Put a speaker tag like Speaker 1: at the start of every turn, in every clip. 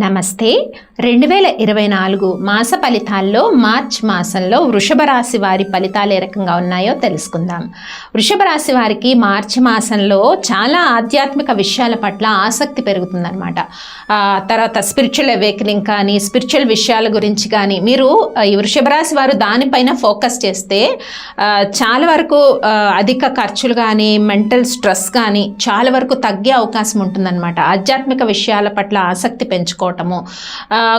Speaker 1: నమస్తే. 2024 మాస ఫలితాల్లో మార్చ్ మాసంలో వృషభ రాశి వారి ఫలితాలు ఏ రకంగా ఉన్నాయో తెలుసుకుందాం. వృషభ రాశి వారికి మార్చి మాసంలో చాలా ఆధ్యాత్మిక విషయాల పట్ల ఆసక్తి పెరుగుతుందన్నమాట. తర్వాత స్పిరిచువల్ అవేకనింగ్ కానీ స్పిరిచువల్ విషయాల గురించి కానీ మీరు ఈ వృషభ రాశి వారు దానిపైన ఫోకస్ చేస్తే చాలా వరకు అధిక ఖర్చులు కానీ మెంటల్ స్ట్రెస్ కానీ చాలా వరకు తగ్గే అవకాశం ఉంటుందన్నమాట. ఆధ్యాత్మిక విషయాల పట్ల ఆసక్తి పెంచుకోవటము,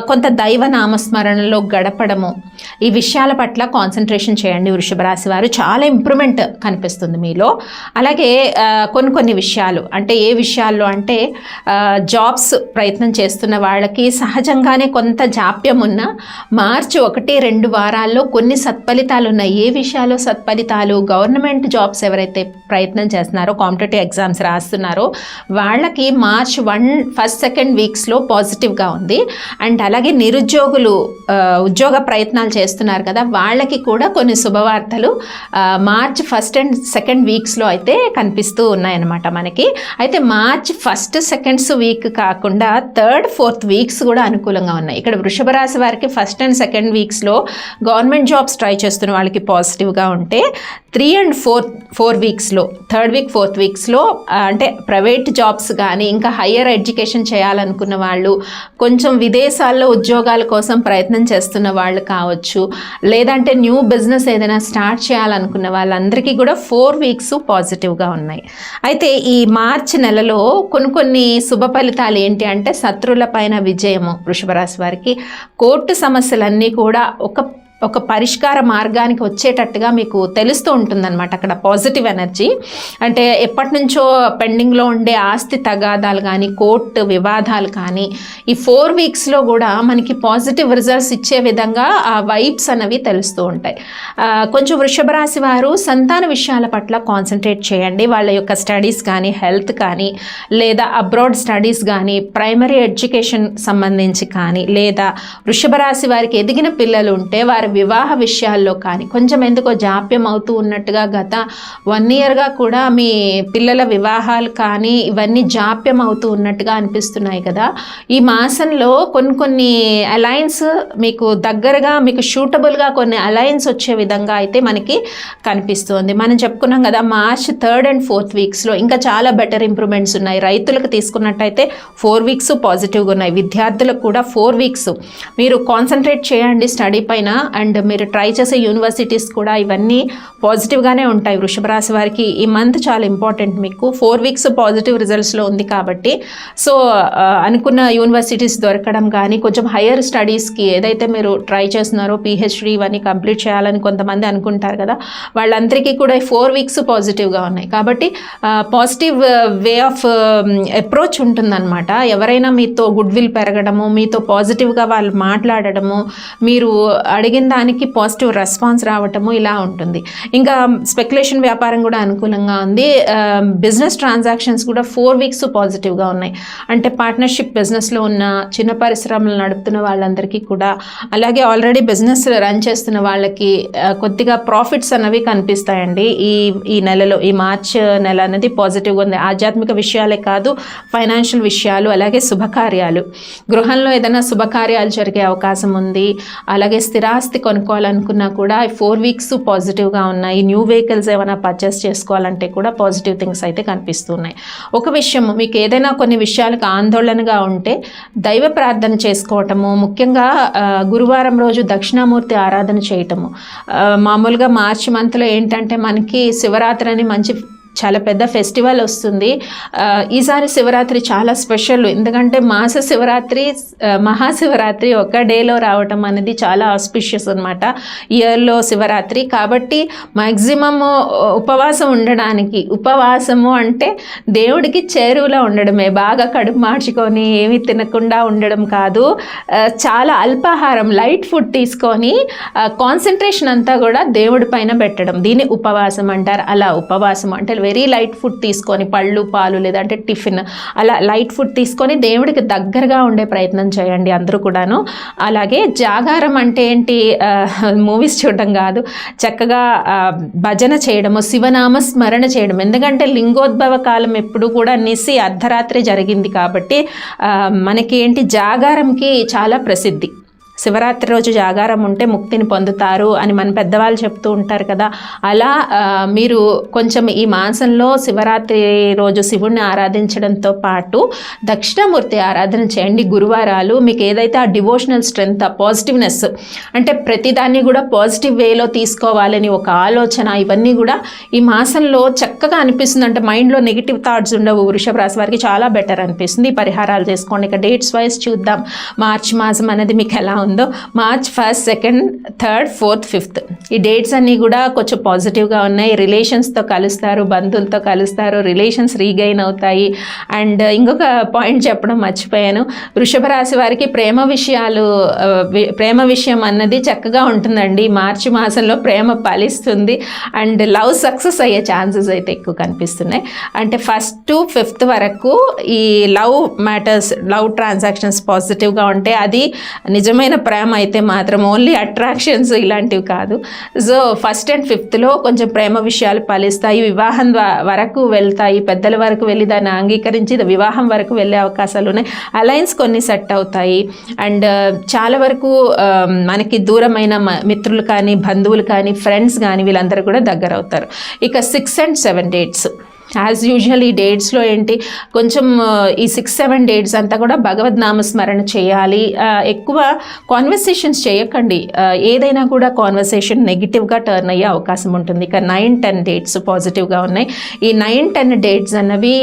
Speaker 1: కొంత దైవ నామస్మరణలో గడపడము, ఈ విషయాల పట్ల కాన్సన్ట్రేషన్ చేయండి. వృషభ రాశి వారు చాలా ఇంప్రూవ్మెంట్ కనిపిస్తుంది మీలో. అలాగే కొన్ని విషయాలు అంటే ఏ విషయాల్లో అంటే జాబ్స్ ప్రయత్నం చేస్తున్న వాళ్ళకి సహజంగానే కొంత జాప్యం ఉన్న మార్చి 1-2 వారాల్లో కొన్ని సత్ఫలితాలు ఉన్నాయి. ఏ విషయాల్లో సత్ఫలితాలు? గవర్నమెంట్ జాబ్స్ ఎవరైతే ప్రయత్నం చేస్తున్నారో, కాంపిటేటివ్ ఎగ్జామ్స్ రాస్తున్నారో వాళ్ళకి మార్చ్ 1-2 వీక్స్లో పాజిటివ్గా ఉంది. అండ్ అలాగే నిరుద్యోగులు ఉద్యోగ ప్రయత్నాలు చేస్తున్నారు కదా, వాళ్ళకి కూడా కొన్ని శుభవార్తలు మార్చ్ 1-2 వీక్స్లో అయితే కనిపిస్తూ ఉన్నాయన్నమాట మనకి. అయితే మార్చ్ 1-2 వీక్ కాకుండా 3-4 వీక్స్ కూడా అనుకూలంగా ఉన్నాయి. ఇక్కడ వృషభ రాశి వారికి 1 and 2 వీక్స్లో గవర్నమెంట్ జాబ్స్ ట్రై చేస్తున్న వాళ్ళకి పాజిటివ్గా ఉంటే 3 and 4 వీక్స్లో 3rd వీక్ 4th వీక్స్లో అంటే ప్రైవేట్ జాబ్స్ కానీ ఇంకా హయ్యర్ ఎడ్యుకేషన్ చేయాలనుకున్న వాళ్ళు, కొంచెం విదేశాల్లో ఉద్యోగాల కోసం ప్రయత్నం చేస్తున్న వాళ్ళు కావచ్చు, లేదంటే న్యూ బిజినెస్ ఏదైనా స్టార్ట్ చేయాలనుకున్న వాళ్ళందరికీ కూడా 4 వీక్స్ పాజిటివ్గా ఉన్నాయి. అయితే ఈ మార్చి నెలలో కొన్ని శుభ ఫలితాలు ఏంటి అంటే శత్రువుల పైన విజయము. వృషభ రాశి వారికి కోర్టు సమస్యలన్నీ కూడా ఒక పరిష్కార మార్గానికి వచ్చేటట్టుగా మీకు తెలుస్తూ ఉంటుందన్నమాట. అక్కడ పాజిటివ్ ఎనర్జీ అంటే ఎప్పటి నుంచో పెండింగ్లో ఉండే ఆస్తి తగాదాలు కానీ కోర్టు వివాదాలు కానీ ఈ 4 వీక్స్లో కూడా మనకి పాజిటివ్ రిజల్ట్స్ ఇచ్చే విధంగా ఆ వైబ్స్ అనేవి తెలుస్తూ ఉంటాయి. కొంచెం వృషభ రాశి వారు సంతాన విషయాల పట్ల కాన్సన్ట్రేట్ చేయండి. వాళ్ళ యొక్క స్టడీస్ కానీ హెల్త్ కానీ లేదా అబ్రాడ్ స్టడీస్ కానీ ప్రైమరీ ఎడ్యుకేషన్ సంబంధించి కానీ లేదా వృషభ రాశి వారికి ఎదిగిన పిల్లలు ఉంటే వారి వివాహ విషయాల్లో కానీ కొంచెం ఎందుకో జాప్యం అవుతూ ఉన్నట్టుగా గత 1 yearగా కూడా మీ పిల్లల వివాహాలు కానీ ఇవన్నీ జాప్యం అవుతూ ఉన్నట్టుగా అనిపిస్తున్నాయి కదా. ఈ మాసంలో కొన్ని అలయన్స్ మీకు దగ్గరగా మీకు షూటబుల్గా కొన్ని అలయన్స్ వచ్చే విధంగా అయితే మనకి కనిపిస్తుంది. మనం చెప్పుకున్నాం కదా మార్చ్ 3rd and 4th వీక్స్లో ఇంకా చాలా బెటర్ ఇంప్రూవ్మెంట్స్ ఉన్నాయి. రైతులకు తీసుకున్నట్టయితే 4 వీక్స్ పాజిటివ్గా ఉన్నాయి. విద్యార్థులకు కూడా 4 వీక్స్ మీరు కాన్సన్ట్రేట్ చేయండి స్టడీ పైన. అండ్ మీరు ట్రై చేసే యూనివర్సిటీస్ కూడా ఇవన్నీ పాజిటివ్గానే ఉంటాయి. వృషభ రాశి వారికి ఈ మంత్ చాలా ఇంపార్టెంట్. మీకు 4 వీక్స్ పాజిటివ్ రిజల్ట్స్లో ఉంది కాబట్టి సో అనుకున్న యూనివర్సిటీస్ దొరకడం కానీ కొంచెం హయ్యర్ స్టడీస్కి ఏదైతే మీరు ట్రై చేస్తున్నారో పిహెచ్డి ఇవన్నీ కంప్లీట్ చేయాలని కొంతమంది అనుకుంటారు కదా, వాళ్ళందరికీ కూడా 4 వీక్స్ పాజిటివ్గా ఉన్నాయి. కాబట్టి పాజిటివ్ వే ఆఫ్ అప్రోచ్ ఉంటుందన్నమాట. ఎవరైనా మీతో గుడ్ విల్ పెరగడము, మీతో పాజిటివ్గా వాళ్ళు మాట్లాడడము, మీరు అడిగిన దానికి పాజిటివ్ రెస్పాన్స్ రావటము ఇలా ఉంటుంది. ఇంకా స్పెక్యులేషన్ వ్యాపారం కూడా అనుకూలంగా ఉంది. బిజినెస్ ట్రాన్సాక్షన్స్ కూడా 4 వీక్స్ పాజిటివ్గా ఉన్నాయి. అంటే పార్ట్నర్షిప్ బిజినెస్లో ఉన్న చిన్న పరిశ్రమలు నడుపుతున్న వాళ్ళందరికీ కూడా, అలాగే ఆల్రెడీ బిజినెస్ రన్ చేస్తున్న వాళ్ళకి కొద్దిగా ప్రాఫిట్స్ అనేవి కనిపిస్తాయండి. ఈ నెలలో ఈ మార్చ్ నెల అనేది పాజిటివ్గా ఉంది. ఆధ్యాత్మిక విషయాలే కాదు, ఫైనాన్షియల్ విషయాలు, అలాగే శుభకార్యాలు, గృహంలో ఏదైనా శుభకార్యాలు జరిగే అవకాశం ఉంది. అలాగే స్థిరాస్తి కొనుక్కోవాలనుకున్నా కూడా 4 వీక్స్ పాజిటివ్గా ఉన్నాయి. న్యూ వెహికల్స్ ఏమైనా పర్చేస్ చేసుకోవాలంటే కూడా పాజిటివ్ థింగ్స్ అయితే కనిపిస్తున్నాయి. ఒక విషయం, మీకు ఏదైనా కొన్ని విషయాలకు ఆందోళనగా ఉంటే దైవ ప్రార్థన చేసుకోవటము, ముఖ్యంగా గురువారం రోజు దక్షిణామూర్తి ఆరాధన చేయటము. మామూలుగా మార్చి మంత్లో ఏంటంటే మనకి శివరాత్రి అని చాలా పెద్ద ఫెస్టివల్ వస్తుంది. ఈసారి శివరాత్రి చాలా స్పెషల్. ఎందుకంటే మాస శివరాత్రి మహాశివరాత్రి ఒక డేలో రావటం అనేది చాలా ఆస్పిషియస్ అనమాట ఇయర్లో శివరాత్రి. కాబట్టి మ్యాక్సిమమ్ ఉపవాసం ఉండడానికి, ఉపవాసము అంటే దేవుడికి చేరువలో ఉండడమే, బాగా కడుపు మార్చుకొని ఏమీ తినకుండా ఉండడం కాదు. చాలా అల్పాహారం లైట్ ఫుడ్ తీసుకొని కాన్సన్ట్రేషన్ అంతా కూడా దేవుడి పైన పెట్టడం, దీన్ని ఉపవాసం అంటారు. అలా ఉపవాసం అంటే విషయాలు, వెరీ లైట్ ఫుడ్ తీసుకొని, పళ్ళు పాలు లేదంటే టిఫిన్ అలా లైట్ ఫుడ్ తీసుకొని దేవుడికి దగ్గరగా ఉండే ప్రయత్నం చేయండి అందరూ కూడాను. అలాగే జాగారం అంటే ఏంటి, మూవీస్ చూడడం కాదు, చక్కగా భజన చేయడము, శివనామ స్మరణ చేయడం. ఎందుకంటే లింగోద్భవ కాలం ఎప్పుడు కూడా నిసి అర్ధరాత్రి జరిగింది కాబట్టి మనకి ఏంటి జాగారంకి చాలా ప్రసిద్ధి. శివరాత్రి రోజు జాగారం ఉంటే ముక్తిని పొందుతారు అని మన పెద్దవాళ్ళు చెప్తూ ఉంటారు కదా. అలా మీరు కొంచెం ఈ మాసంలో శివరాత్రి రోజు శివుణ్ణి ఆరాధించడంతో పాటు దక్షిణామూర్తి ఆరాధన చేయండి. గురువారాలు మీకు ఏదైతే ఆ డివోషనల్ స్ట్రెంగ్త్, ఆ పాజిటివ్నెస్, అంటే ప్రతిదాన్ని కూడా పాజిటివ్ వేలో తీసుకోవాలని ఒక ఆలోచన, ఇవన్నీ కూడా ఈ మాసంలో చక్కగా అనిపిస్తుంది. అంటే మైండ్లో నెగిటివ్ థాట్స్ ఉండవు. వృషభ రాశి వారికి చాలా బెటర్ అనిపిస్తుంది. పరిహారాలు చేసుకోండి. ఇక డేట్స్ వైజ్ చూద్దాం. మార్చి మాసం అనేది మీకు ఎలా ఉందో. March 1st, 2nd, 3rd, 4th, 5th ఈ డేట్స్ అన్నీ కూడా కొంచెం పాజిటివ్గా ఉన్నాయి. రిలేషన్స్తో కలుస్తారు, బంధువులతో కలుస్తారు, రిలేషన్స్ రీగైన్ అవుతాయి. అండ్ ఇంకొక పాయింట్ చెప్పడం మర్చిపోయాను, వృషభ రాశి వారికి ప్రేమ విషయం అన్నది చక్కగా ఉంటుందండి. మార్చి మాసంలో ప్రేమ ఫలిస్తుంది అండ్ లవ్ సక్సెస్ అయ్యే ఛాన్సెస్ అయితే ఎక్కువ కనిపిస్తున్నాయి. అంటే 1st to 5th వరకు ఈ లవ్ మ్యాటర్స్, లవ్ ట్రాన్సాక్షన్స్ పాజిటివ్గా ఉంటే అది నిజమైన ప్రేమ అయితే మాత్రం ఓన్లీ అట్రాక్షన్స్ ఇలాంటివి కాదు. సో 1st and 5thలో కొంచెం ప్రేమ విషయాలు ఫలిస్తాయి, వివాహం వరకు వెళ్తాయి, పెద్దల వరకు వెళ్ళి దాన్ని అంగీకరించి వివాహం వరకు వెళ్ళే అవకాశాలు ఉన్నాయి. అలయన్స్ కొన్ని సెట్ అవుతాయి అండ్ చాలా వరకు మనకి దూరమైన మిత్రులు కానీ, బంధువులు కానీ, ఫ్రెండ్స్ కానీ వీళ్ళందరూ కూడా దగ్గర అవుతారు. ఇక 6 and 7 డేట్స్ యాజ్ యూజువల్ ఈ డేట్స్లో ఏంటి, కొంచెం ఈ 6-7 డేట్స్ అంతా కూడా భగవద్ నామస్మరణ చేయాలి. ఎక్కువ కాన్వర్సేషన్స్ చేయకండి. ఏదైనా కూడా కాన్వర్సేషన్ నెగిటివ్గా టర్న్ అయ్యే అవకాశం ఉంటుంది. ఇక 9-10 డేట్స్ పాజిటివ్గా ఉన్నాయి. ఈ 9-10 డేట్స్ అన్నవి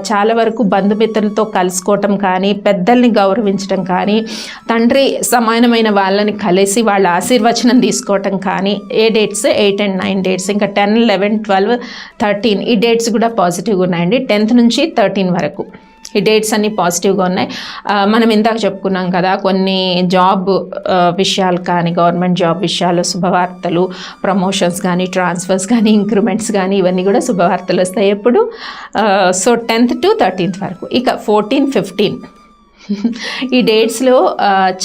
Speaker 1: చాలా వరకు బంధుమిత్రులతో కలుసుకోవటం కానీ, పెద్దల్ని గౌరవించడం కానీ, తండ్రి సమానమైన వాళ్ళని కలిసి వాళ్ళ ఆశీర్వచనం తీసుకోవటం కానీ, ఏ డేట్స్ 8 and 9 డేట్స్. ఇంకా 10, 11, 12, 13 ఈ డేట్స్ కూడా పాజిటివ్గా ఉన్నాయండి. 10th నుంచి 13 వరకు ఈ డేట్స్ అన్నీ పాజిటివ్గా ఉన్నాయి. మనం ఇందాక చెప్పుకున్నాం కదా, కొన్ని జాబ్ విషయాలు కానీ, గవర్నమెంట్ జాబ్ విషయాలు, శుభవార్తలు, ప్రమోషన్స్ కానీ, ట్రాన్స్ఫర్స్ కానీ, ఇంక్రిమెంట్స్ కానీ, ఇవన్నీ కూడా శుభవార్తలు వస్తాయి ఎప్పుడు. సో 10th to 13th వరకు. ఇక 14, 15 ఈ డేట్స్లో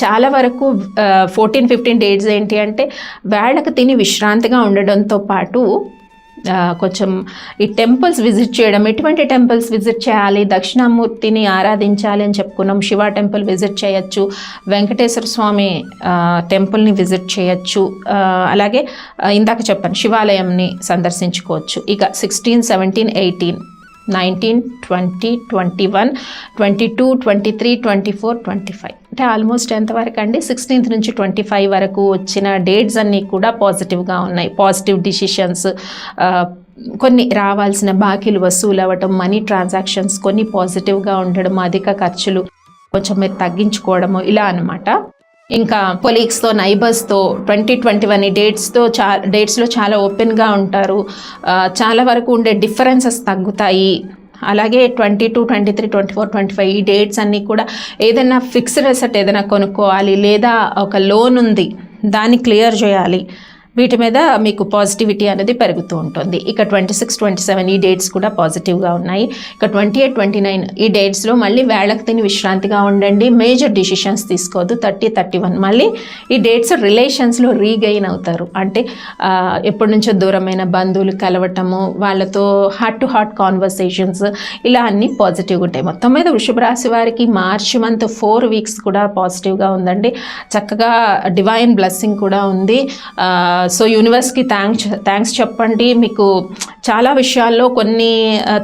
Speaker 1: చాలా వరకు 14, 15 డేట్స్ ఏంటి అంటే వేళకు తిని విశ్రాంతిగా ఉండడంతో పాటు కొంచెం ఈ టెంపుల్స్ విజిట్ చేయడం. ఎటువంటి టెంపుల్స్ విజిట్ చేయాలి, దక్షిణామూర్తిని ఆరాధించాలి అని చెప్పుకున్నాం. శివ టెంపుల్ విజిట్ చేయొచ్చు, వెంకటేశ్వర స్వామి టెంపుల్ని విజిట్ చేయొచ్చు, అలాగే ఇందాక చెప్పాను శివాలయంని సందర్శించుకోవచ్చు. ఇక 16, 17, 18, 19, 20, 21, 22, 23, 24, 25 అంటే ఆల్మోస్ట్ ఎంతవరకు అండి, 16th నుంచి 25 వరకు వచ్చిన డేట్స్ అన్నీ కూడా పాజిటివ్గా ఉన్నాయి. పాజిటివ్ డిసిషన్స్, కొన్ని రావాల్సిన బాకీలు వసూలు అవ్వటం, మనీ ట్రాన్సాక్షన్స్ కొన్ని పాజిటివ్గా ఉండడం, అధిక ఖర్చులు కొంచెం మీరు తగ్గించుకోవడము, ఇలా అనమాట. ఇంకా కొలీగ్స్తో, నైబర్స్తో 20-21 ఈ డేట్స్లో చాలా ఓపెన్గా ఉంటారు. చాలా వరకు ఉండే డిఫరెన్సెస్ తగ్గుతాయి. అలాగే 22, 23, 24, 25 ఈ డేట్స్ అన్నీ కూడా ఏదైనా ఫిక్స్డ్ అసెట్ ఏదైనా కొనుక్కోవాలి, లేదా ఒక లోన్ ఉంది దాన్ని క్లియర్ చేయాలి, వీటి మీద మీకు పాజిటివిటీ అనేది పెరుగుతూ ఉంటుంది. ఇక 26, 27 ఈ డేట్స్ కూడా పాజిటివ్గా ఉన్నాయి. ఇక 28, 29 ఈ డేట్స్లో మళ్ళీ వేళకు తిని విశ్రాంతిగా ఉండండి, మేజర్ డిసిషన్స్ తీసుకోవద్దు. 30, 31 మళ్ళీ ఈ డేట్స్ రిలేషన్స్లో రీగెయిన్ అవుతారు. అంటే ఎప్పటి నుంచో దూరమైన బంధువులు కలవటము, వాళ్ళతో హార్ట్ టు హార్ట్ కాన్వర్సేషన్స్, ఇలా అన్నీ పాజిటివ్గా ఉంటాయి. మొత్తం మీద వృషభ రాశి వారికి మార్చి మంత్ 4 వీక్స్ కూడా పాజిటివ్గా ఉందండి. చక్కగా డివైన్ బ్లెస్సింగ్ కూడా ఉంది. సో యూనివర్స్కి థ్యాంక్స్ చెప్పండి. మీకు చాలా విషయాల్లో కొన్ని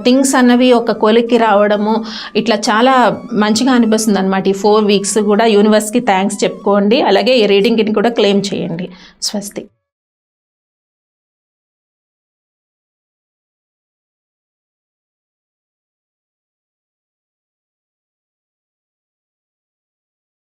Speaker 1: థింగ్స్ అన్నవి ఒక కొలిక్కి రావడము ఇట్లా చాలా మంచిగా అనిపిస్తుంది అనమాట. ఈ 4 వీక్స్ కూడా యూనివర్స్కి థ్యాంక్స్ చెప్పుకోండి. అలాగే ఈ రీడింగ్ని కూడా క్లెయిమ్ చేయండి. స్వస్తి.